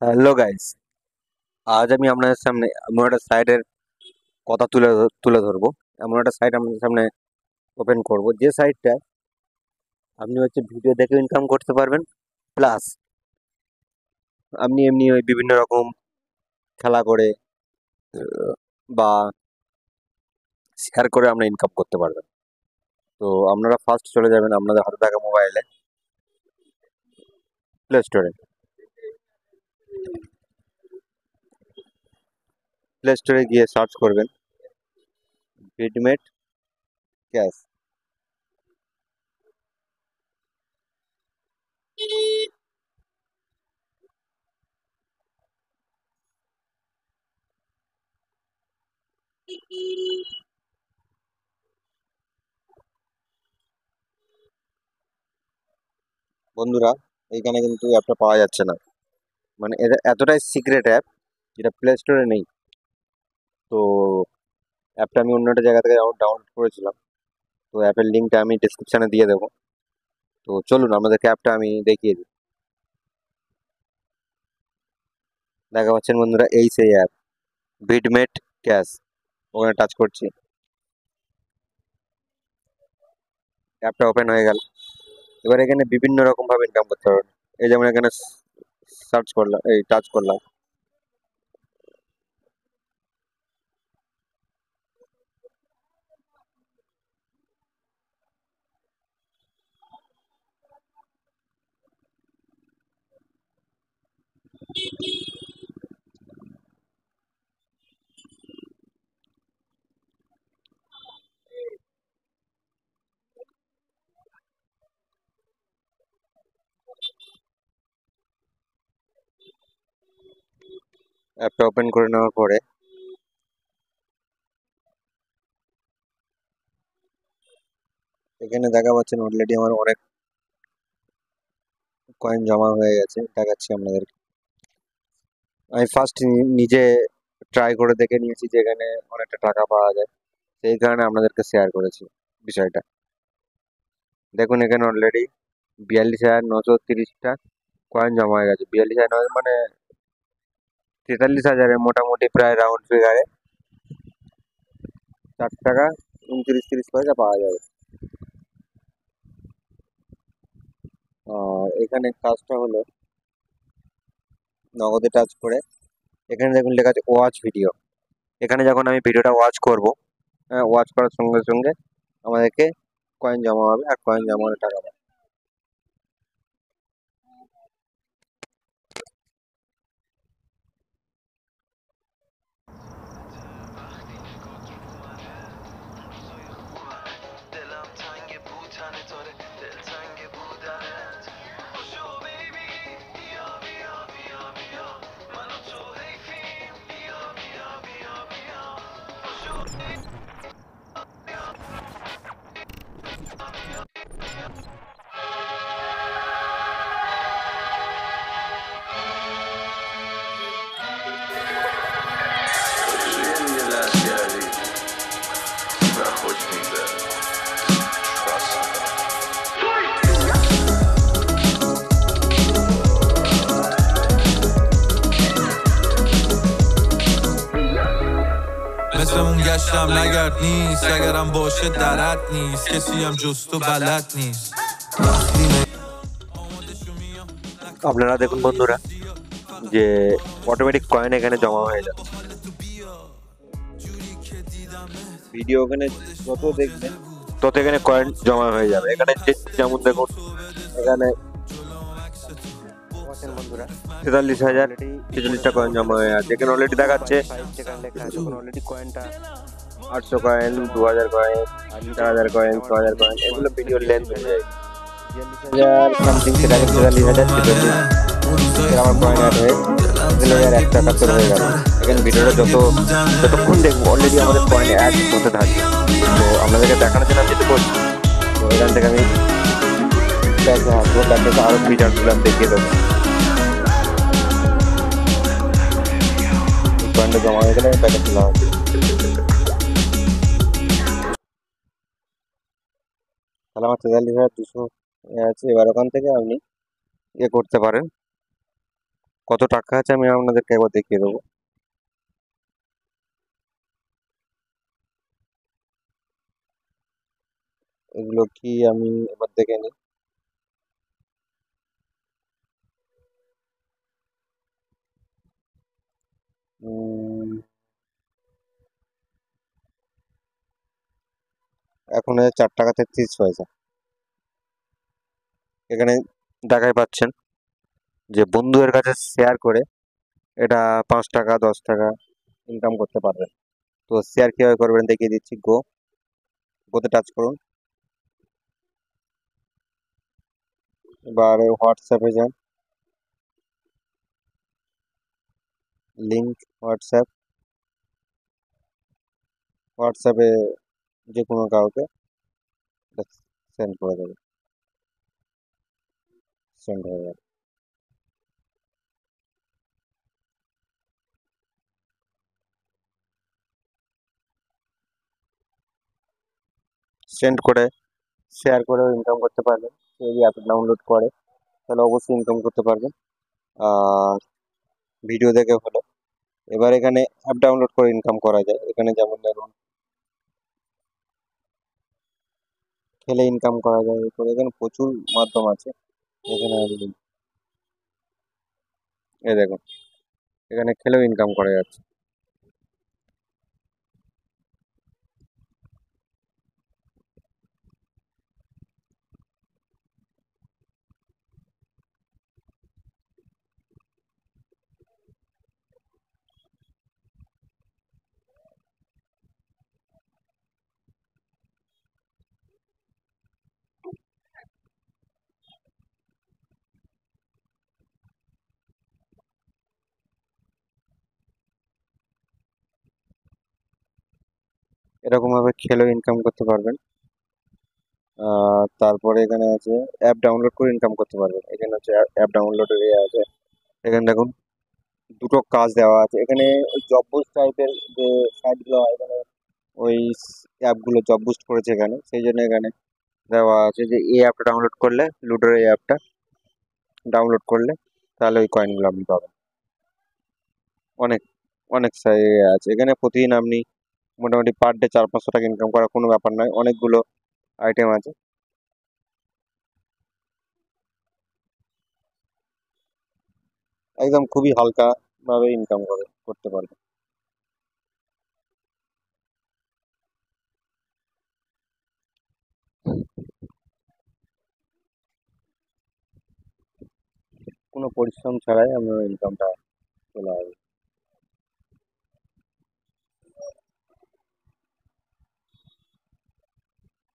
Hello guys, আজ আমি আপনাদের সামনে এমন একটা সাইটের কথা তুলে ধরবো। এমন একটা সাইট আপনাদের সামনে ওপেন করব, যে সাইটটা আপনি ভিডিও দেখে ইনকাম করতে পারবেন, প্লাস আপনি এমনি ওই বিভিন্ন রকম খেলা করে বা শেয়ার করে আমরা ইনকাম করতে পারবেন। তো আপনারা ফার্স্ট চলে যাবেন আপনাদের হাতে থাকা মোবাইলে প্লে স্টোরে। প্লে স্টোরে গিয়ে সার্চ করবেন বিটমেট ক্যাশ। বন্ধুরা, এইখানে কিন্তু অ্যাপটা পাওয়া যাচ্ছে না, মানে এটা এতটাই সিক্রেট অ্যাপ যেটা প্লে স্টোরে নেই। তো অ্যাপটা আমি অন্য একটা জায়গা থেকে ডাউনলোড করেছিলাম। তো অ্যাপের লিঙ্কটা আমি ডিসক্রিপশানে দিয়ে দেবো। তো চলুন আপনাদেরকে অ্যাপটা আমি দেখিয়ে দিই। দেখা পাচ্ছেন বন্ধুরা, এই সেই অ্যাপ বিটমেট ক্যাশ। ওখানে টাচ করছি, অ্যাপটা ওপেন হয়ে গেল। এবার এখানে বিভিন্ন রকম ভাবে ইনকাম করতে পারবেন। এই যেমন এখানে সার্চ করলাম, এই টাচ করলাম, অ্যাপটা ওপেন করে নেওয়ার পরে এখানে দেখা পাচ্ছেন অলরেডি আমার অনেক কয়েন জমা হয়ে গেছে, দেখাচ্ছি আপনাদের। আমি ফার্স্ট নিজে ট্রাই করে দেখে নিয়েছি যে এখানে অনেকটা টাকা পাওয়া যায়, সেই কারণে আপনাদেরকে শেয়ার করেছি বিষয়টা। দেখুন এখানে অলরেডি 42,930টা কয়েন জমা হয়ে গেছে। 42,000 মানে 43,000, মোটামুটি প্রায় রাউন্ড ফিগারে 4 টাকা 29-30 পয়সা পাওয়া যাবে। আর এখানে কাজটা হলো নগদে টাচ করে এখানে দেখুন লেখা আছে ওয়াচ ভিডিও। এখানে যখন আমি ভিডিওটা ওয়াচ করব, ওয়াচ করার সঙ্গে সঙ্গে আমাদেরকে কয়েন জমা হবে, আর কয়েন জমা হলে টাকা পাবো। خیلی لش کردی و خوش میگذره. مثلمون گشتم نگرد نیست، اگرم باشه درد نیست، کسی هم جز تو بلد نیست. وقتی আপনারা দেখুন বন্ধুরা যে অটোমেটিক কয়েন এখানে জমা হয়ে যাবে। ভিডিও ওখানে যত দেখবেন তত এখানে কয়েন জমা হয়ে যাবে। এখানে যেমন দেখুন এখানে বন্ধুরা 43,046টা কয়েন জমা হয়ে আছে। এখানে অলরেডি দেখাচ্ছে অলরেডি কয়েনটা 800 কয়েন, 2,000 কয়েন, 4,000 কয়েন, 6,000 কয়েন, এগুলো ভিডিও লেন্থ অনুযায়ী 42,000 সামথিং, 43,046 আমার কয়েন অ্যাড হয়ে 1,171 হয়ে গেল। এখানে ভিডিওটা যতক্ষণ দেখবো অলরেডি আমাদের কয়েন অ্যাড হতে থাকবে। তো আপনাদেরকে দেখানোর জন্য আমি যেটা করছি, তো এখান থেকে আমি ব্যাকে আসবো, ব্যাকে আরও ফিচারগুলো আমি দেখিয়ে দেবো। কয়েনটা জমা হয়ে গেলে আমি ব্যাকে চলে আসবো। তাহলে আমার 43,200 আছে। এবার ওখান থেকে আপনি করতে পারেন, কত টাকা আছে আমি আপনাদেরকে একবার দেখিয়ে দেবো। এগুলো কি আমি এবার দেখে নিই। উম, এখন 4 টাকা 33 পয়সা। এখানে দেখাই পাচ্ছেন যে বন্ধুদের কাছে শেয়ার করে এটা 5 টাকা 10 টাকা ইনকাম করতে পারবেন। তো শেয়ার কিভাবে করবেন দেখিয়ে দিচ্ছি। গোতে টাচ করুন, এবারে হোয়াটসঅ্যাপে যান, লিঙ্ক হোয়াটসঅ্যাপ, হোয়াটসঅ্যাপে যে কোনো কাউকে সেন্ড করে দেবে, সেন্ড হয়ে যাবে। সেন্ড করে শেয়ার করেও ইনকাম করতে পারবেন। কেউ যদি অ্যাপ ডাউনলোড করে তাহলে অবশ্যই ইনকাম করতে পারবেন। আর ভিডিও দেখে হলো। এবার এখানে অ্যাপ ডাউনলোড করে ইনকাম করা যায়। এখানে যেমন ধরুন খেলে ইনকাম করা যায়, এরপরে এখানে প্রচুর মাধ্যম আছে। এখানে এই দেখুন, এখানে খেলেও ইনকাম করা যাচ্ছে। এরকম ভাবে খেলেও ইনকাম করতে পারবেন। আর তারপরে এখানে আছে অ্যাপ ডাউনলোড করে ইনকাম করতে পারবেন। এখানে হচ্ছে অ্যাপ ডাউনলোডের ইয়ে আছে। এখানে দেখুন দুটো কাজ দেওয়া আছে। এখানে ওই জব বুস্ট টাইপের যে সাইটগুলো হয়, এখানে ওই অ্যাপগুলো জব বুস্ট করেছে এখানে, সেই জন্য এখানে দেওয়া আছে যে এই অ্যাপটা ডাউনলোড করলে, লুডোর এই অ্যাপটা ডাউনলোড করলে তাহলে ওই কয়েনগুলো আপনি পাবেন। অনেক অনেক আছে এখানে। প্রতিদিন আপনি মোটামুটি পার ডে 400-500 টাকা ইনকাম করার কোনো ব্যাপার নয়, অনেকগুলো আইটেম আছে। একদম খুবই হালকা ভাবে ইনকাম করতে পারবেন। কোনো পরিশ্রম ছাড়াই আপনার ইনকামটা